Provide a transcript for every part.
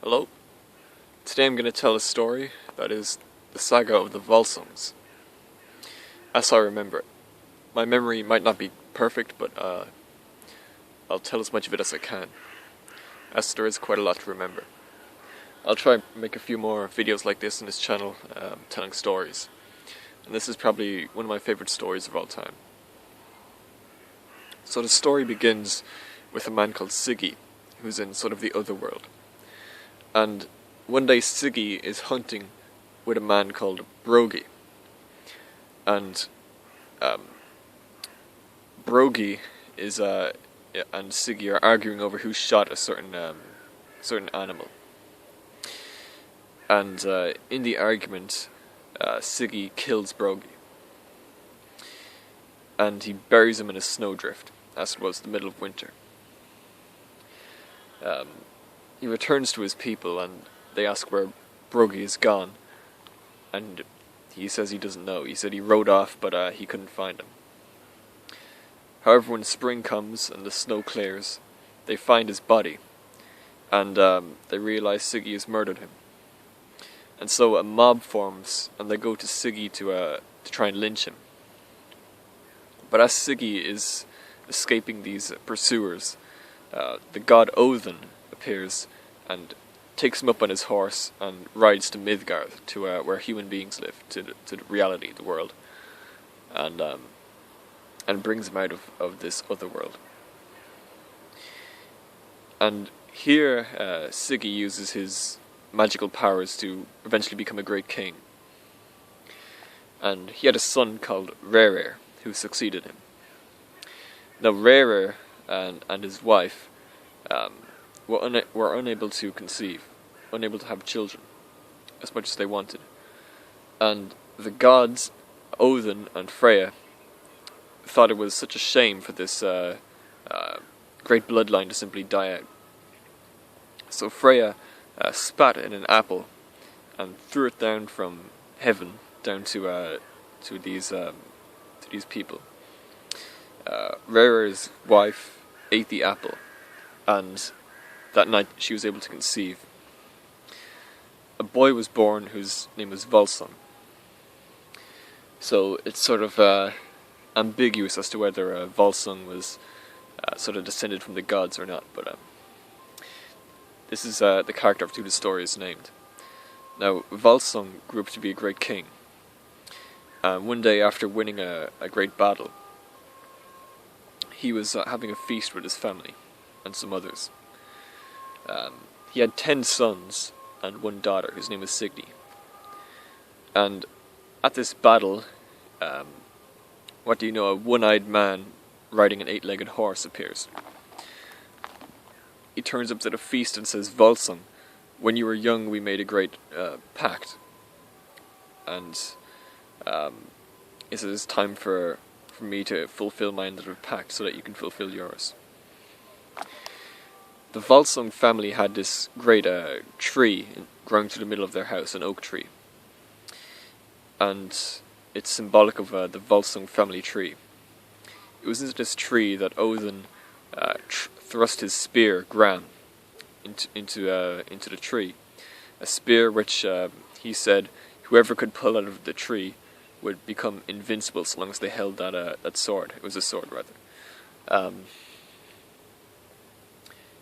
Hello. Today I'm going to tell a story that is the Saga of the Volsungs, as I remember it. My memory might not be perfect, but I'll tell as much of it as I can, as there is quite a lot to remember. I'll try and make a few more videos like this on this channel, telling stories, and this is probably one of my favourite stories of all time. So the story begins with a man called Siggy, who's in sort of the other world. And one day Siggy is hunting with a man called Brogy. And Brogy is and Siggy are arguing over who shot a certain animal. And in the argument, Siggy kills Brogy. And he buries him in a snowdrift, as it was the middle of winter. He returns to his people and they ask where Brogy is gone, and he says he doesn't know. He said he rode off, but he couldn't find him. However, when spring comes and the snow clears, they find his body, and they realize Siggy has murdered him. And so a mob forms, and they go to Siggy to try and lynch him. But as Siggy is escaping these pursuers, the god Odin appears and takes him up on his horse and rides to Midgard, to where human beings live, to the reality, the world, and brings him out of this other world. And here Siggy uses his magical powers to eventually become a great king. And he had a son called Rerir, who succeeded him. Now Rerir and his wife were unable to conceive, unable to have children, as much as they wanted. And the gods, Odin and Freya, thought it was such a shame for this great bloodline to simply die out. So Freya spat in an apple and threw it down from heaven down to these people. Rerir's wife ate the apple, and that night she was able to conceive. A boy was born whose name was Volsung. So it's sort of ambiguous as to whether Volsung was sort of descended from the gods or not, but this is the character of who the story is named. Now, Volsung grew up to be a great king. One day after winning a great battle, he was having a feast with his family and some others. He had 10 sons and 1 daughter, whose name was Signy. And at this battle, what do you know, a one-eyed man riding an 8-legged horse appears. He turns up to the feast and says, "Volsung, when you were young we made a great pact. And he says it's time for me to fulfill my end of the pact so that you can fulfill yours." The Volsung family had this great tree growing through the middle of their house, an oak tree. And it's symbolic of the Volsung family tree. It was into this tree that Odin thrust his spear, Gran, into the tree. A spear which he said whoever could pull out of the tree would become invincible so long as they held that sword. It was a sword, rather.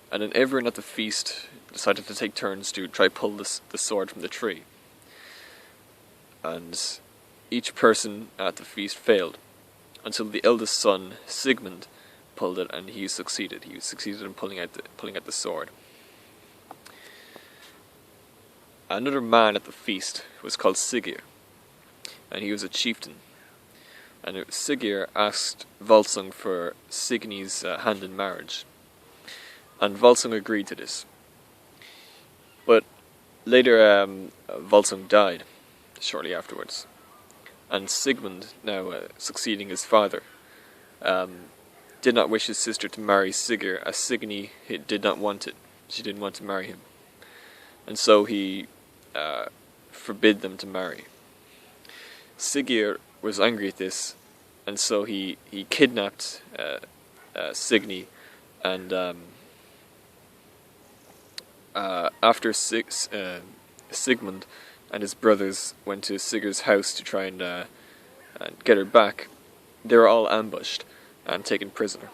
And then everyone at the feast decided to take turns to try pull the sword from the tree. And each person at the feast failed, until the eldest son, Sigmund, pulled it, and he succeeded. He succeeded in pulling out the sword. Another man at the feast was called Siggeir, and he was a chieftain. And Siggeir asked Volsung for Signy's hand in marriage, and Volsung agreed to this. But later Volsung died shortly afterwards, and Sigmund, now succeeding his father, did not wish his sister to marry Siggeir, as Signy did not want it. She didn't want to marry him, and so he forbid them to marry. Siggeir was angry at this, and so he kidnapped Signy and After Sigmund and his brothers went to Sigurd's house to try and get her back, they were all ambushed and taken prisoner.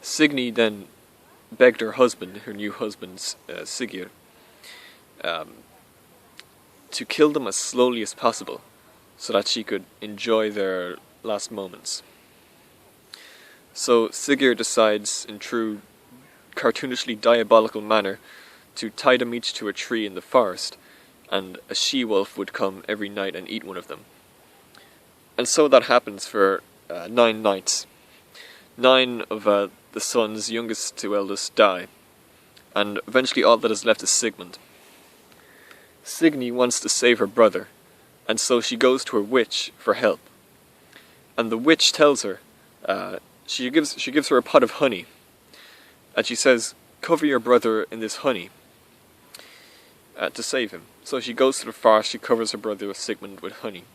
Signy then begged her husband, her new husband, Sigurd, to kill them as slowly as possible so that she could enjoy their last moments. So Sigurd decides, in true cartoonishly diabolical manner, to tie them each to a tree in the forest, and a she-wolf would come every night and eat one of them. And so that happens for 9 nights. 9 of the sons, youngest to eldest, die, and eventually all that is left is Sigmund. Signy wants to save her brother, and so she goes to a witch for help. And the witch tells her, she gives her a pot of honey, and she says, "Cover your brother in this honey to save him." So she goes to the forest, she covers her brother Sigmund with honey.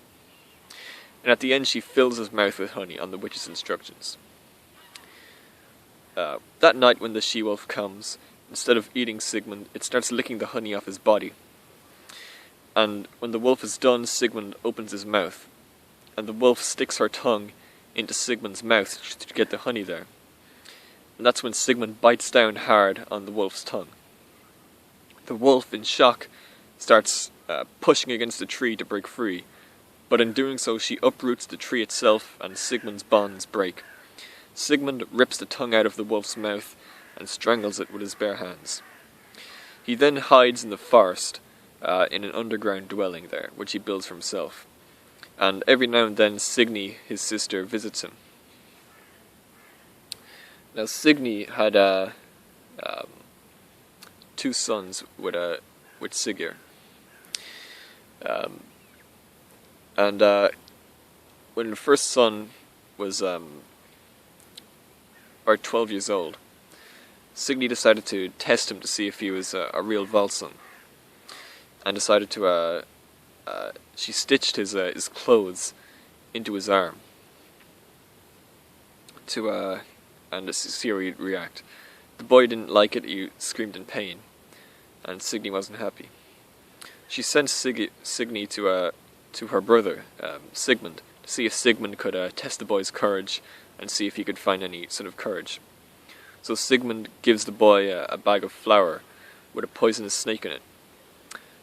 And at the end she fills his mouth with honey on the witch's instructions. That night when the she-wolf comes, instead of eating Sigmund, it starts licking the honey off his body. And when the wolf is done, Sigmund opens his mouth, and the wolf sticks her tongue into Sigmund's mouth to get the honey there. And that's when Sigmund bites down hard on the wolf's tongue. The wolf, in shock, starts pushing against the tree to break free, but in doing so she uproots the tree itself and Sigmund's bonds break. Sigmund rips the tongue out of the wolf's mouth and strangles it with his bare hands. He then hides in the forest in an underground dwelling there, which he builds for himself. And every now and then Signy, his sister, visits him. Now Signy had 2 sons with Sigurd. And when the first son was about 12 years old, Signy decided to test him to see if he was a real Volsung, and decided to she stitched his clothes into his arm and to see how he'd react. The boy didn't like it, he screamed in pain, and Signy wasn't happy. She sent Signy to her brother, Sigmund, to see if Sigmund could test the boy's courage and see if he could find any sort of courage. So Sigmund gives the boy a bag of flour with a poisonous snake in it.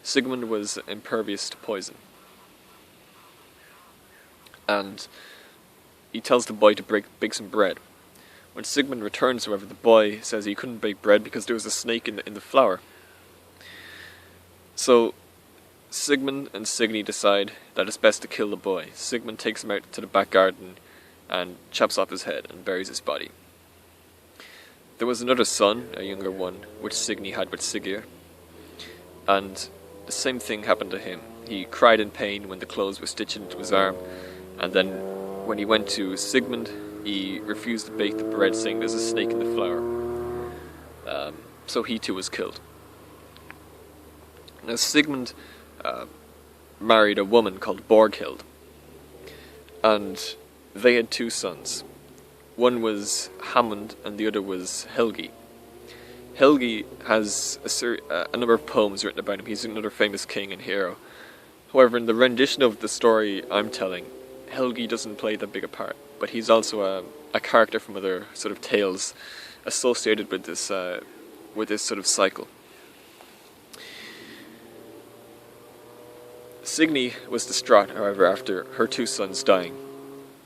Sigmund was impervious to poison. And he tells the boy to bake some bread. When Sigmund returns, however, the boy says he couldn't bake bread because there was a snake in the flour. So Sigmund and Signy decide that it's best to kill the boy. Sigmund takes him out to the back garden and chops off his head and buries his body. There was another son, a younger one, which Signy had with Sigurd, and the same thing happened to him. He cried in pain when the clothes were stitched into his arm, and then when he went to Sigmund, he refused to bake the bread, saying there's a snake in the flour. So he too was killed. Now Sigmund married a woman called Borghild, and they had 2 sons. One was Hamund and the other was Helgi. Helgi has a number of poems written about him. He's another famous king and hero. However, in the rendition of the story I'm telling, Helgi doesn't play that big a part, but he's also a character from other sort of tales associated with this sort of cycle. Signy was distraught, however, after her 2 sons dying,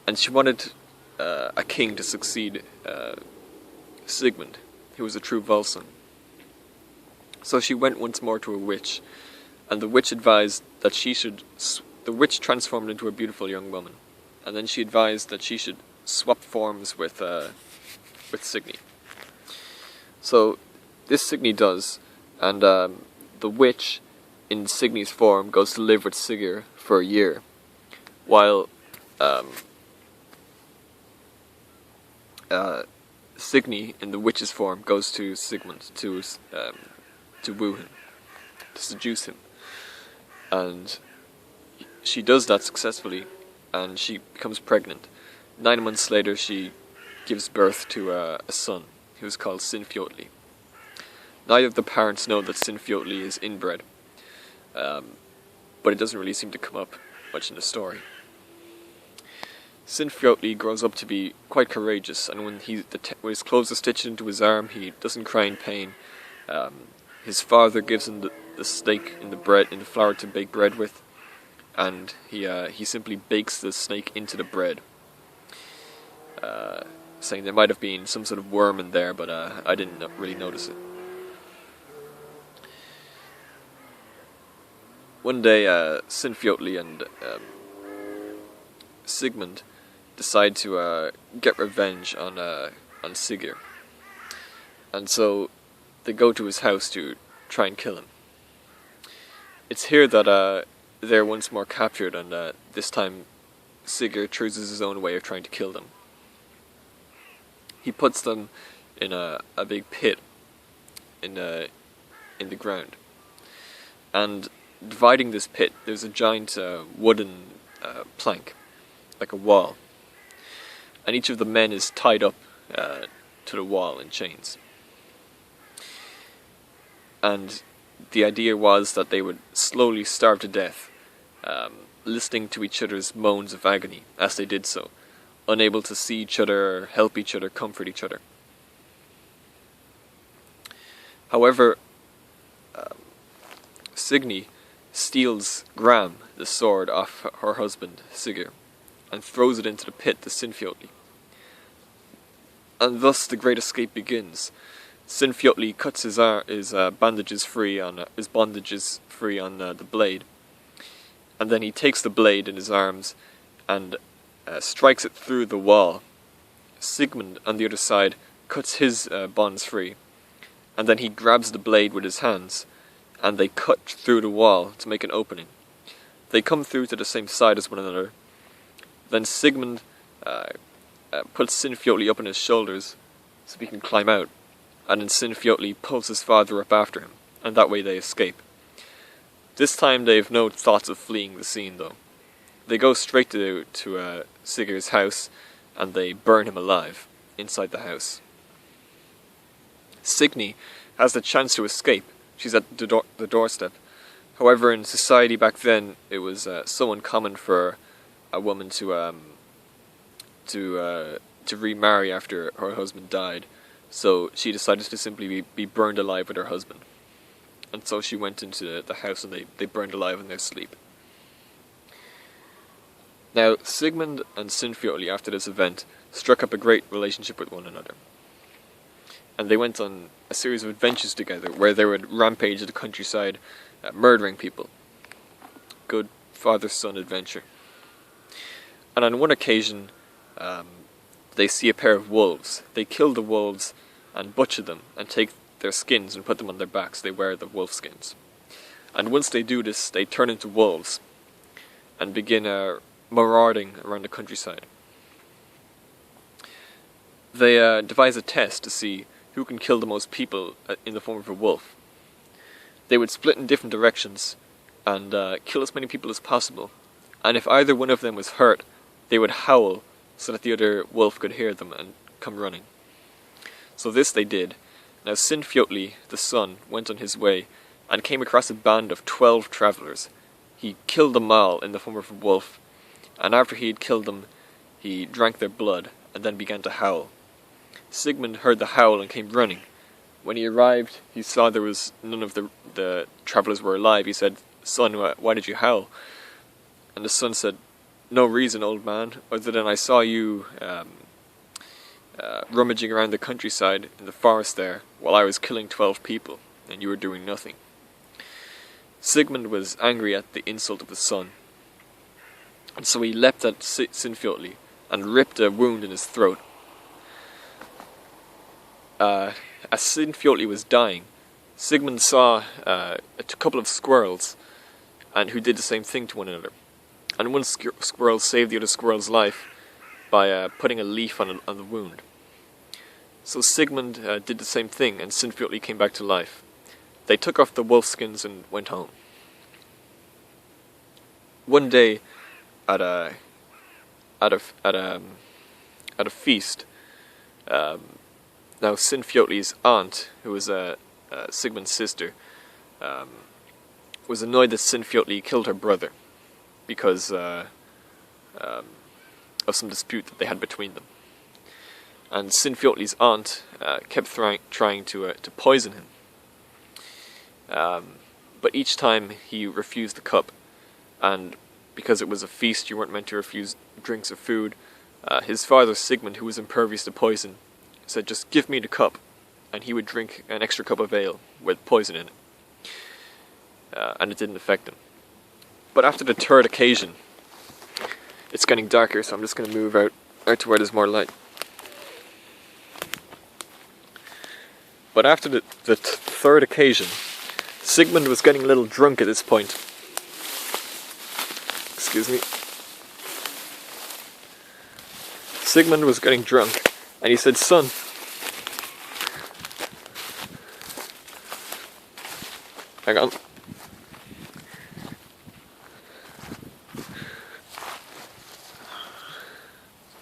and she wanted a king to succeed Sigmund, who was a true Volsung. So she went once more to a witch, and the witch advised that the witch transformed into a beautiful young woman, and then she advised that she should swap forms with Signy. So this Signy does, and the witch in Signy's form goes to live with Sigurd for a year, while Signy in the witch's form goes to Sigmund to woo him, to seduce him, and she does that successfully, and she becomes pregnant. 9 months later, she gives birth to a son, who's called Sinfjotli. Neither of the parents know that Sinfjotli is inbred, but it doesn't really seem to come up much in the story. Sinfjotli grows up to be quite courageous, and when his clothes are stitched into his arm, he doesn't cry in pain. His father gives him the snake in the flour to bake bread with, and he simply bakes the snake into the bread, saying there might have been some sort of worm in there, but I didn't really notice it. One day, Sinfjotli and Sigmund decide to get revenge on Sigurd, and so they go to his house to try and kill him. It's here that they're once more captured, and this time Sigurd chooses his own way of trying to kill them. He puts them in a big pit in the ground, and dividing this pit, there's a giant wooden plank, like a wall, and each of the men is tied up to the wall in chains. And the idea was that they would slowly starve to death, listening to each other's moans of agony as they did so, unable to see each other, help each other, comfort each other. However, Signy steals Gram, the sword, off her husband, Sigurd, and throws it into the pit to Sinfjotli. And thus the great escape begins. Sinfjotli cuts his bandages free on the blade, and then he takes the blade in his arms and strikes it through the wall. Sigmund, on the other side, cuts his bonds free, and then he grabs the blade with his hands, and they cut through the wall to make an opening. They come through to the same side as one another. Then Sigmund puts Sinfjotli up on his shoulders so he can climb out, and then Sinfjotli pulls his father up after him, and that way they escape. This time they have no thoughts of fleeing the scene, though. They go straight to Sigurd's house, and they burn him alive inside the house. Signy has the chance to escape. She's at the doorstep. However, in society back then, it was so uncommon for a woman to remarry after her husband died. So she decided to simply be burned alive with her husband. And so she went into the house and they burned alive in their sleep. Now, Sigmund and Sinfjotli, after this event, struck up a great relationship with one another. And they went on a series of adventures together where they would rampage the countryside, murdering people. Good father-son adventure. And on one occasion, they see a pair of wolves. They kill the wolves and butcher them and take their skins and put them on their backs. They wear the wolf skins. And once they do this, they turn into wolves and begin marauding around the countryside. They devise a test to see who can kill the most people in the form of a wolf. They would split in different directions and kill as many people as possible. And if either one of them was hurt, they would howl so that the other wolf could hear them and come running. So this they did. Now Sinfjotli, the son, went on his way and came across a band of 12 travellers. He killed them all in the form of a wolf, and after he had killed them, he drank their blood and then began to howl. Sigmund heard the howl and came running. When he arrived, he saw there was none of the travellers were alive. He said, "Son, why did you howl?" And the son said, "No reason, old man, other than I saw you rummaging around the countryside in the forest there while I was killing 12 people, and you were doing nothing." Sigmund was angry at the insult of the son, and so he leapt at Sinfjotli and ripped a wound in his throat. As Sinfjotli was dying, Sigmund saw a couple of squirrels, and who did the same thing to one another. And one squirrel saved the other squirrel's life by putting a leaf on the wound. So Sigmund did the same thing, and Sinfjotli came back to life. They took off the wolf skins and went home. One day, at a feast, Now Sinfjotli's aunt, who was Sigmund's sister, was annoyed that Sinfjotli killed her brother because of some dispute that they had between them. And Sinfjotli's aunt kept trying to poison him. But each time he refused the cup, and because it was a feast, you weren't meant to refuse drinks or food, his father Sigmund, who was impervious to poison, said, "Just give me the cup," and he would drink an extra cup of ale with poison in it. And it didn't affect him. But after the third occasion, it's getting darker, so I'm just going to move out to where there's more light. But after the third occasion, Sigmund was getting a little drunk at this point. Excuse me. Sigmund was getting drunk, and he said, "Son, hang on.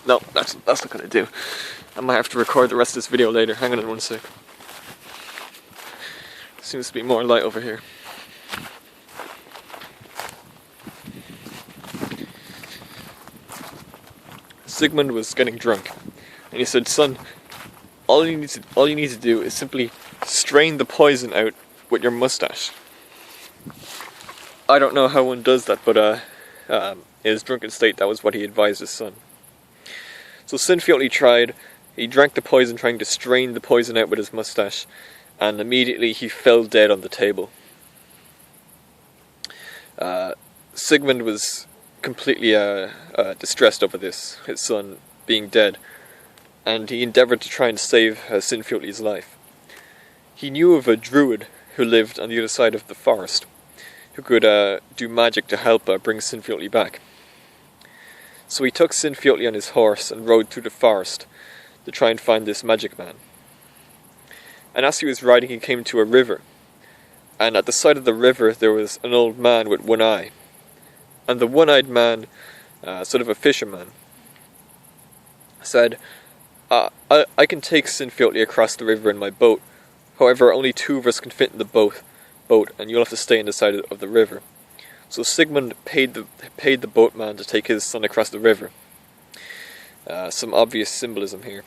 No, that's not gonna do. I might have to record the rest of this video later. Hang on 1 sec. Seems to be more light over here. Sigmund was getting drunk, and he said, "Son, all you need to do is simply strain the poison out with your mustache." I don't know how one does that, but in his drunken state, that was what he advised his son. So Sinfjotli tried. He drank the poison, trying to strain the poison out with his mustache, and immediately he fell dead on the table. Sigmund was completely distressed over this, his son being dead, and he endeavoured to try and save Sinfjotli's life. He knew of a druid who lived on the other side of the forest, who could do magic to help bring Sinfjotli back. So he took Sinfjotli on his horse and rode through the forest to try and find this magic man. And as he was riding, he came to a river, and at the side of the river there was an old man with one eye. And the one-eyed man, sort of a fisherman, said, I can take Sinfjotli across the river in my boat. However, only 2 of us can fit in the boat, and you'll have to stay on the side of the river." So Sigmund paid the boatman to take his son across the river. Some obvious symbolism here.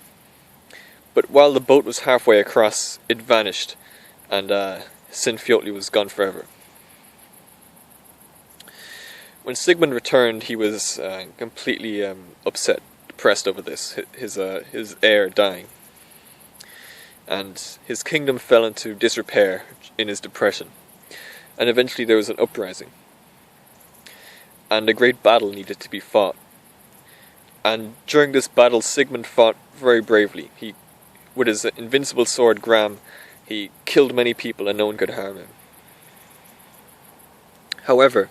But while the boat was halfway across, it vanished, and Sinfjotli was gone forever. When Sigmund returned, he was completely upset, depressed over this, his heir dying. And his kingdom fell into disrepair in his depression. And eventually there was an uprising. And a great battle needed to be fought. And during this battle, Sigmund fought very bravely. He, with his invincible sword Gram, he killed many people and no one could harm him. However,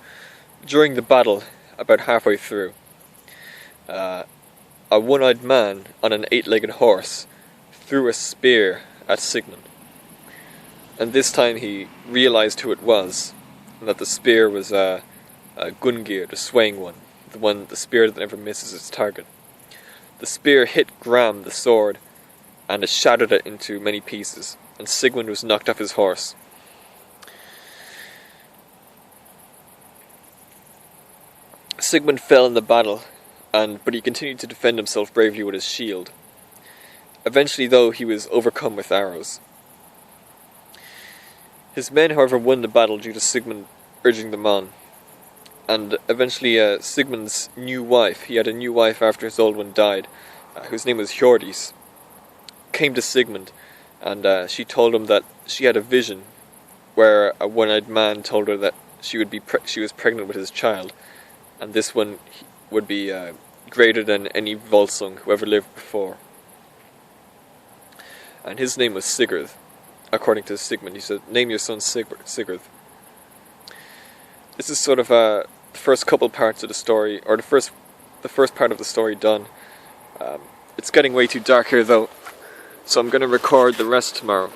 during the battle, about halfway through, a one-eyed man on an 8-legged horse threw a spear at Sigmund. And this time he realized who it was, and that the spear was Gungir, the swaying one, the spear that never misses its target. The spear hit Gram, the sword, and it shattered it into many pieces, and Sigmund was knocked off his horse. Sigmund fell in the battle, but he continued to defend himself bravely with his shield. Eventually, though, he was overcome with arrows. His men, however, won the battle due to Sigmund urging them on. And eventually, Sigmund's new wife, he had a new wife after his old one died, whose name was Hjordis, came to Sigmund, and she told him that she had a vision where a one-eyed man told her that she was pregnant with his child, and this one would be greater than any Volsung who ever lived before. And his name was Sigurd, according to Sigmund. He said, "Name your son Sigurd." This is sort of the first couple parts of the story, or the first part of the story done. It's getting way too dark here though, so I'm going to record the rest tomorrow.